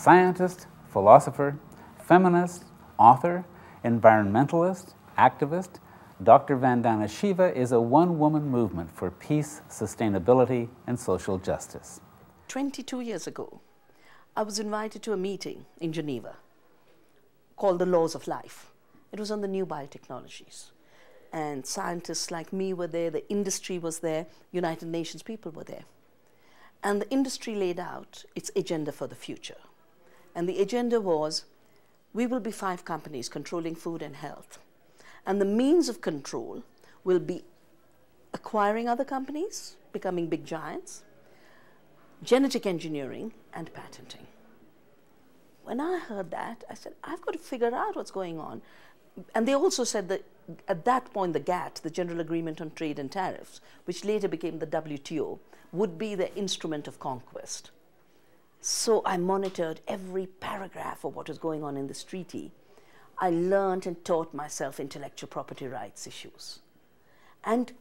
scientist, philosopher, feminist, author, environmentalist, activist, Dr. Vandana Shiva is a one-woman movement for peace, sustainability, and social justice. 22 years ago, I was invited to a meeting in Geneva called The Laws of Life. It was on the new biotechnologies. And scientists like me were there, the industry was there, United Nations people were there. And the industry laid out its agenda for the future. And the agenda was, we will be 5 companies controlling food and health. And the means of control will be acquiring other companies, becoming big giants, genetic engineering, and patenting. When I heard that, I said, I've got to figure out what's going on. And they also said that at that point, the GATT, the General Agreement on Trade and Tariffs, which later became the WTO, would be the instrument of conquest. So I monitored every paragraph of what was going on in this treaty. I learned and taught myself intellectual property rights issues and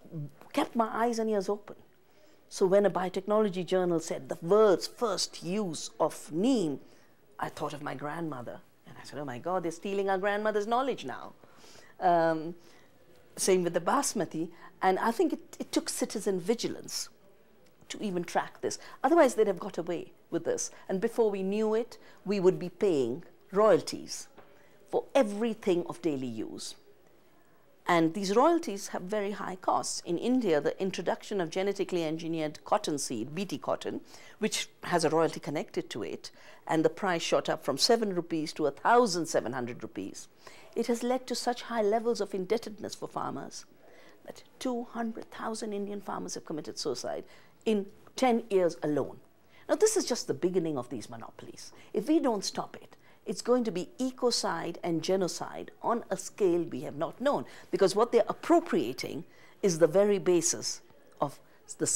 kept my eyes and ears open. So when a biotechnology journal said the world's first use of neem, I thought of my grandmother. And I said, oh my God, they're stealing our grandmother's knowledge now. Same with the basmati. And I think it took citizen vigilance to even track this. Otherwise, they'd have got away with this. And before we knew it, we would be paying royalties for everything of daily use. And these royalties have very high costs. In India, the introduction of genetically engineered cotton seed, BT cotton, which has a royalty connected to it, and the price shot up from 7 rupees to 1,700 rupees. It has led to such high levels of indebtedness for farmers that 200,000 Indian farmers have committed suicide in 10 years alone. Now, this is just the beginning of these monopolies. If we don't stop it, it's going to be ecocide and genocide on a scale we have not known, because what they're appropriating is the very basis of the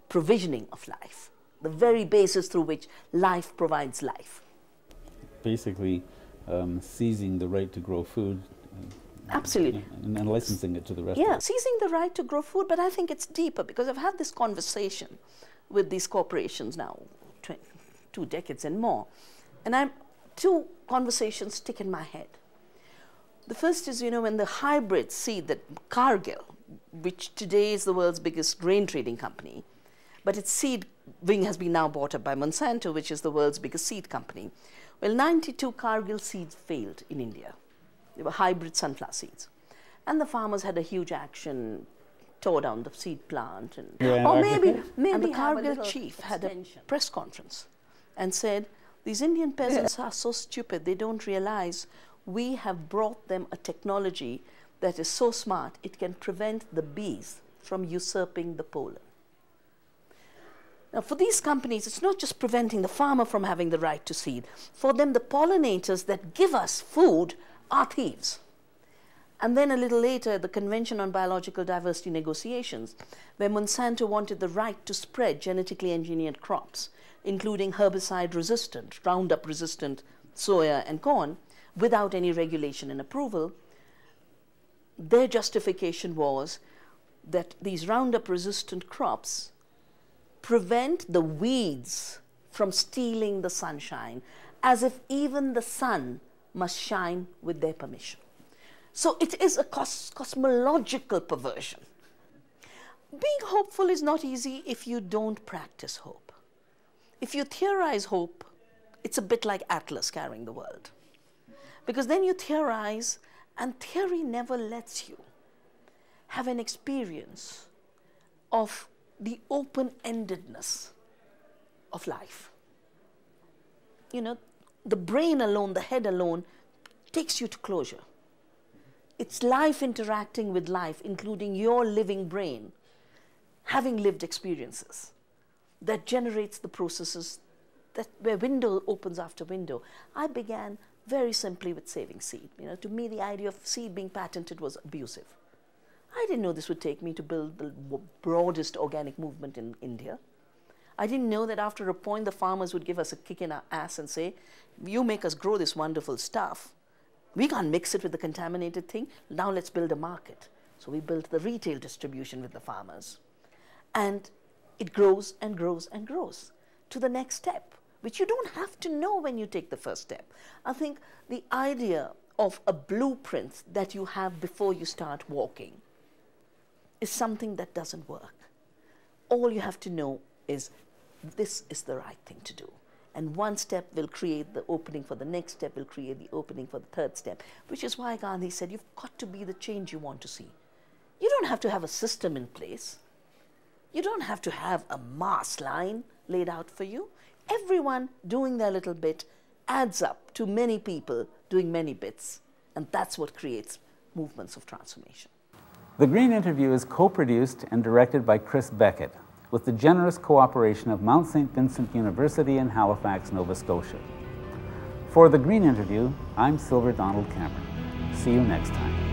provisioning of life, the very basis through which life provides life. Basically, seizing the right to grow food. Absolutely. And licensing it to the rest. Yeah, seizing the right to grow food, but I think it's deeper, because I've had this conversation with these corporations now, 2 decades and more, and 2 conversations stick in my head. The first is, when the hybrid seed that Cargill, which today is the world's biggest grain trading company, but its seed wing has been now bought up by Monsanto, which is the world's biggest seed company. Well, 92 Cargill seeds failed in India. They were hybrid sunflower seeds. And the farmers had a huge action, tore down the seed plant. And, or maybe and the Cargill chief had a press conference and said, these Indian peasants are so stupid, they don't realize we have brought them a technology that is so smart, it can prevent the bees from usurping the pollen. Now, for these companies, it's not just preventing the farmer from having the right to seed. For them, the pollinators that give us food are thieves. And then a little later, the Convention on Biological Diversity negotiations, where Monsanto wanted the right to spread genetically engineered crops, including herbicide-resistant, Roundup-resistant soya and corn, without any regulation and approval. Their justification was that these Roundup-resistant crops prevent the weeds from stealing the sunshine, as if even the sun must shine with their permission. So it is a cosmological perversion. Being hopeful is not easy if you don't practice hope. If you theorize hope, it's a bit like Atlas carrying the world. Because then you theorize, and theory never lets you have an experience of the open-endedness of life. The brain alone, the head alone, takes you to closure. It's life interacting with life, including your living brain, having lived experiences, that generates the processes where window opens after window. I began very simply with saving seed. To me, the idea of seed being patented was abusive. I didn't know this would take me to build the broadest organic movement in India. I didn't know that after a point, the farmers would give us a kick in our ass and say, you make us grow this wonderful stuff. We can't mix it with the contaminated thing. Now let's build a market. So we built the retail distribution with the farmers. And it grows and grows and grows to the next step, which you don't have to know when you take the first step. I think the idea of a blueprint that you have before you start walking is something that doesn't work. All you have to know is this is the right thing to do. And one step will create the opening for the next step, will create the opening for the third step, which is why Gandhi said you've got to be the change you want to see. You don't have to have a system in place. You don't have to have a mass line laid out for you. Everyone doing their little bit adds up to many people doing many bits. And that's what creates movements of transformation. The Green Interview is co-produced and directed by Chris Beckett, with the generous cooperation of Mount St. Vincent University in Halifax, Nova Scotia. For The Green Interview, I'm Silver Donald Cameron. See you next time.